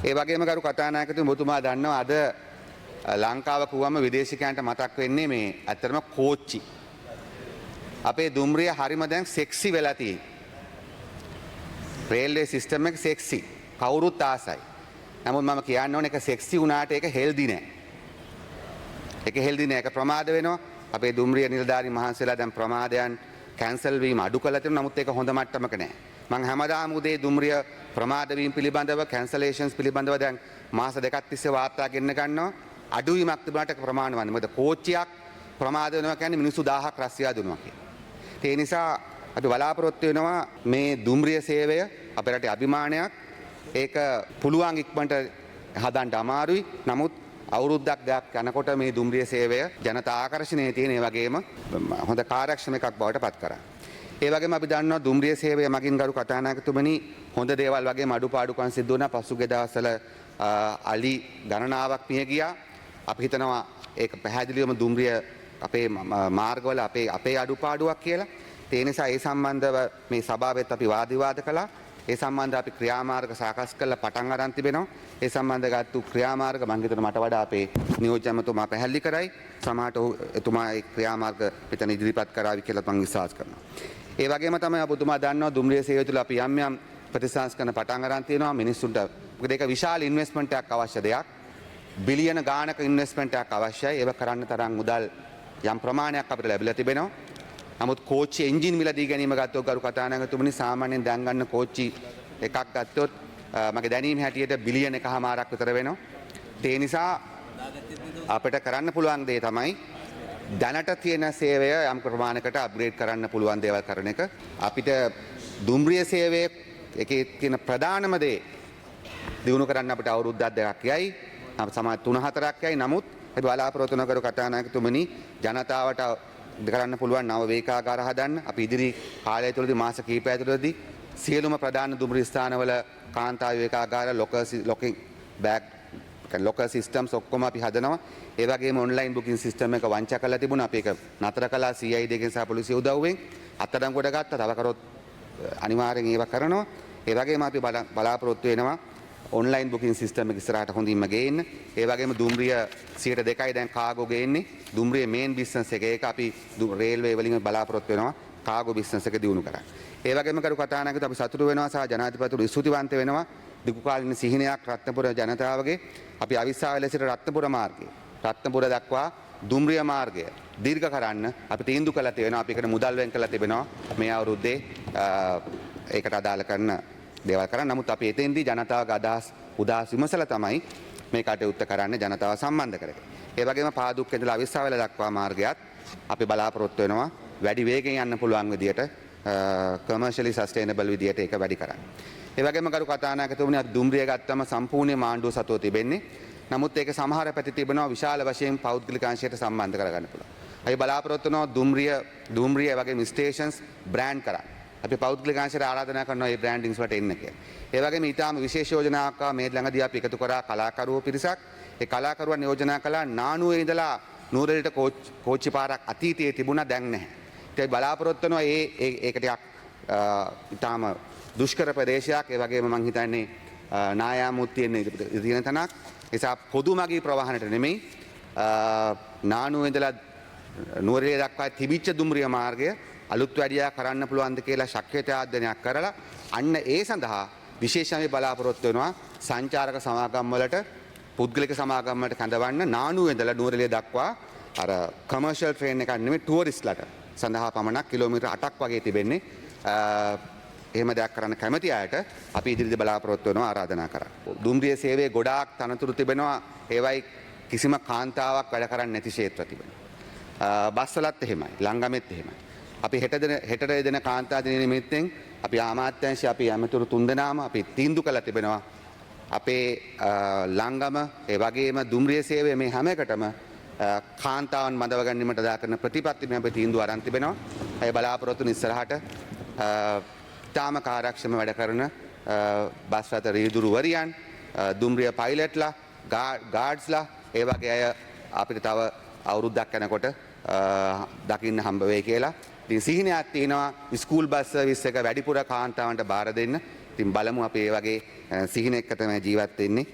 ඒ වගේම ගරු කතානායකතුමනි ඔබතුමා දන්නවා අද ලංකාව කිව්වම විදේශිකයන්ට මතක් වෙන්නේ මේ ඇත්තටම කෝච්චි. අපේ දුම්රිය හරිම දැන් සෙක්සි වෙලා තියෙයි. රේල්වේ සිස්ටම් එක සෙක්සි. කවුරුත් ආසයි. නමුත් මම කියන්න ඕනේ ඒක සෙක්සි වුණාට ඒක හෙල්දි නෑ. ඒක හෙල්දි නෑ. ඒක ප්‍රමාද වෙනවා. අපේ දුම්රිය නිලධාරීන් මහන්සියලා දැන් ප්‍රමාදයන් කැන්සල් වීම අඩු කළා තියෙනවා. නමුත් ඒක හොඳ මට්ටමක නෑ. මම හැමදාම උදේ දුම්රිය ප්‍රමාද වීම පිළිබඳව කැන්සලේෂන්ස් පිළිබඳව දැන් මාස දෙකක් තිස්සේ වාර්තා ගෙන්න ගන්නවා. අඩුවීමක් තිබුණාට ප්‍රමාණවත්. මොකද කෝච්චියක් ප්‍රමාද වෙනවා කියන්නේ මිනිස්සු 1000ක් රස්සියා දුන්නා කියලා. ඒ නිසා අපි බලාපොරොත්තු වෙනවා මේ දුම්රිය සේවය අපේ රටේ අභිමානයක්. ඒක පුළුවන් ඉක්මනට හදන්න අමාරුයි. නමුත් අවුරුද්දක් දෙකක් යනකොට මේ දුම්රිය සේවය ජනතා ආකර්ෂණයේ තියෙන ඒ වගේම හොඳ කාර්යක්ෂම එකක් බවට පත් කරා. ඒ වගේම අපි දන්නවා දුම්රිය සේවය මගින් ගරු කතානායකතුමනි හොඳ දේවල් වගේම අඩුපාඩුකම් සිද්ධ වුණා. පසුගිය දවස්වල අලි ගණනාවක් මිය ගියා. අපි හිතනවා ඒක පැහැදිලිවම දුම්රිය අපේ මාර්ගවල අපේ අඩුපාඩුවක් කියලා. ඒ නිසා ඒ සම්බන්ධව මේ සභාවෙත් අපි වාද විවාද කළා. ඒ සම්බන්ධව අපි ක්‍රියාමාර්ග සාකස් කරලා පටන් අරන් තිබෙනවා. ඒ සම්බන්ධව ගත්තු ක්‍රියාමාර්ග මම හිතනවා මට වඩා අපේ නියෝජ්‍ය ඇමතුමා පැහැදිලි කරයි. සමහරට එතුමා ඒ ක්‍රියාමාර්ග පිටන ඉදිරිපත් කරાવી කියලා මම විශ්වාස කරනවා. ඒ වගේම තමයි ඔබතුමා දන්නවා දුම්රිය සේවය තුළ අපි යම් යම් ප්‍රතිසංස්කරණ පටන් අරන් තියෙනවා මිනිස්සුන්ට. මොකද ඒක විශාල ඉන්වෙස්ට්මන්ට් එකක් අවශ්‍ය දෙයක්. බිලියන ගාණක ඉන්වෙස්ට්මන්ට් එකක් අවශ්‍යයි. ඒක කරන්න තරම් මුදල් යම් ප්‍රමාණයක් අපිට ලැබිලා තිබෙනවා. නමුත් කෝච්චි එන්ජින් මිල දී ගැනීම ගත්තොත් ගරු කතානායකතුමනි සාමාන්‍යයෙන් දැන් ගන්න කෝච්චි එකක් ගත්තොත් මගේ දැනීම හැටියට බිලියන 1.5ක් විතර වෙනවා. ඒ නිසා අපිට කරන්න පුළුවන් දේ තමයි දැනට තියෙන සේවය යම් ප්‍රමාණයකට අප්ග්‍රේඩ් කරන්න පුළුවන් දේවල් කරන එක. අපිට දුම්රිය සේවයේ එකේ තියෙන ප්‍රධානම දේ දිනු කරන්න අපිට අවුරුද්දක් දෙකක් යයි. සමහර 3-4ක් යයි. නමුත් අපි බලාපොරොත්තු වෙන කරු කතානායකතුමනි ජනතාවට කරන්න පුළුවන් නව වේකාගාර හදන්න. අපි ඉදිරි කාලය තුළදී මාස කිහිපය තුළදී සියලුම ප්‍රධාන දුම්රිය ස්ථානවල කාන්තා වේකාගාර ලොකර් සිස්ටම්ස් ඔක්කොම අපි හදනවා. ඒ වගේම ඔන්ලයින් බුකින් සිස්ටම් එක වංචා කරලා තිබුණා. අපි ඒක නතර කළා CID එකෙන් සහ පොලිසිය උදව්වෙන්. අත්අඩංගුවට ගත්තා. තව කරොත් අනිවාර්යෙන් ඒව කරනවා. ඒ වගේම අපි බලාපොරොත්තු වෙනවා ඔන්ලයින් බුකින් සිස්ටම් එක ඉස්සරහට හොඳින්ම ගේන්න. ඒ වගේම දුම්රිය 2% දැන් කාගෝ ගේන්නේ. දුම්රිය මේන් බිස්නස් එක. ඒක අපි රේල්වේ වලින් බලාපොරොත්තු වෙනවා කාගෝ බිස්නස් එක දියුණු කරන්න. ඒ වගේම කරු කතානායකතුමනි අපි සතුටු වෙනවා සහ ජනාධිපතිතුරු ස්තුතිවන්ත වෙනවා. දිගුකාලීන සිහිනයක් රත්නපුර ජනතාවගේ අපි අවිස්සාවල සිට රත්නපුර මාර්ගය රත්නපුර දක්වා දුම්රිය මාර්ගය දීර්ඝ කරන්න අපි තීන්දුව කළා තියෙනවා. අපි ඒකට මුදල් වෙන් කළා තිබෙනවා මේ අවුරුද්දේ ඒකට අදාළ කරන දේවල් කරන්න. නමුත් අපි එතෙන්දී ජනතාවගේ අදහස් උදාස් විමසලා තමයි මේ කටයුත්ත කරන්න ජනතාව සම්බන්ධ කරගෙන. ඒ වගේම පාදුක්ක ඉඳලා අවිස්සාවල දක්වා මාර්ගයත් අපි බලාපොරොත්තු වෙනවා වැඩි වේගෙන් යන්න පුළුවන් විදියට කමර්ෂියලි සස්ටේනබල් විදියට ඒක වැඩි කරන්න. ඒ වගේම කරු කතානායකතුමනි අද දුම්රිය ගත්තම සම්පූර්ණ මාණ්ඩුව සතුව තිබෙන්නේ. නමුත් ඒක සමහර පැති තිබෙනවා විශාල වශයෙන් පෞද්ගලික අංශයට සම්බන්ධ කරගන්න පුළුවන්. අපි බලාපොරොත්තු වෙනවා දුම්රිය වගේම ස්ටේෂන්ස් බ්‍රෑන්ඩ් කරන්න. අපි පෞද්ගලික අංශයට ආරාධනා කරනවා මේ බ්‍රෑන්ඩින්ග්ස් වලට එන්න කියලා. ඒ වගේම ඊටාම විශේෂ යෝජනාවක් මේ ළඟදී අපි එකතු කරා කලාකරුවෝ පිරිසක්. ඒ කලාකරුවන් යෝජනා කළා නානුවේ ඉඳලා නූරෙල්ට කෝච්චි පාරක් අතීතයේ තිබුණා දැන් නැහැ. ඒ බලාපොරොත්තු වෙනවා ඒක ටිකක් ඊටාම දුෂ්කර ප්‍රදේශයක්. ඒ වගේම මම හිතන්නේ නායාමුත් තියෙන තැනක්. නිසා පොදු මගී ප්‍රවාහනට නෙමෙයි නානුවේ ඉඳලා නුවරඑළිය දක්වා තිබිච්ච දුම්රිය මාර්ගය අලුත් වැඩියා කරන්න පුළුවන්ද කියලා ශක්්‍යතා අධ්‍යයනයක් කරලා අන්න ඒ සඳහා විශේෂයෙන් බලාපොරොත්තු වෙනවා සංචාරක සමාගම් වලට පුද්ගලික සමාගම් වලට කැඳවන්න නානුවේ ඉඳලා නුවරඑළිය දක්වා අර කමර්ෂල් ට්‍රේන් එකක් නෙමෙයි ටුවරිස්ට්ලට සඳහා පමණක් කිලෝමීටර් 8ක් වගේ තිබෙන්නේ. එහෙම දෙයක් කරන්න කැමති අයට අපි ඉදිරියට බලාපොරොත්තු වෙනවා ආරාධනා කරා. දුම්රිය සේවයේ ගොඩාක් තනතුරු තිබෙනවා. ඒවයි කිසිම කාන්තාවක් වැඩ කරන්නේ නැති ක්ෂේත්‍ර තිබෙනවා. බස් වලත් එහෙමයි. ලංගමෙත් එහෙමයි. අපි හෙටට දෙන කාන්තා දින නිමිත්තෙන් අපි ආමාත්‍යාංශය අපි ඇමතුරු තුන්දෙනාම අපි තීන්දුව කළා තිබෙනවා. අපේ ලංගම ඒ වගේම දුම්රිය සේවය මේ හැම එකටම කාන්තාවන් බඳව ගැනීමට දා කරන ප්‍රතිපත්ති මේ අපි තීන්දුව අරන් තිබෙනවා. ඒ බලාපොරොත්තු ඉස්සරහට තාම කාර්යක්ෂම වැඩ කරන බස් රථ රීදුරුවරියන් දුම්රිය පයිලට්ලා ගාඩ්ස්ලා ඒ වගේ අය අපිට තව අවුරුද්දක් යනකොට දකින්න හම්බ වෙයි කියලා. ඉතින් සිහිනයක් තියෙනවා ස්කූල් බස් සර්විස් එක වැඩිපුර කාන්තාවන්ට බාර දෙන්න. ඉතින් බලමු අපි ඒ වගේ සිහින එක්ක තමයි ජීවත් වෙන්නේ.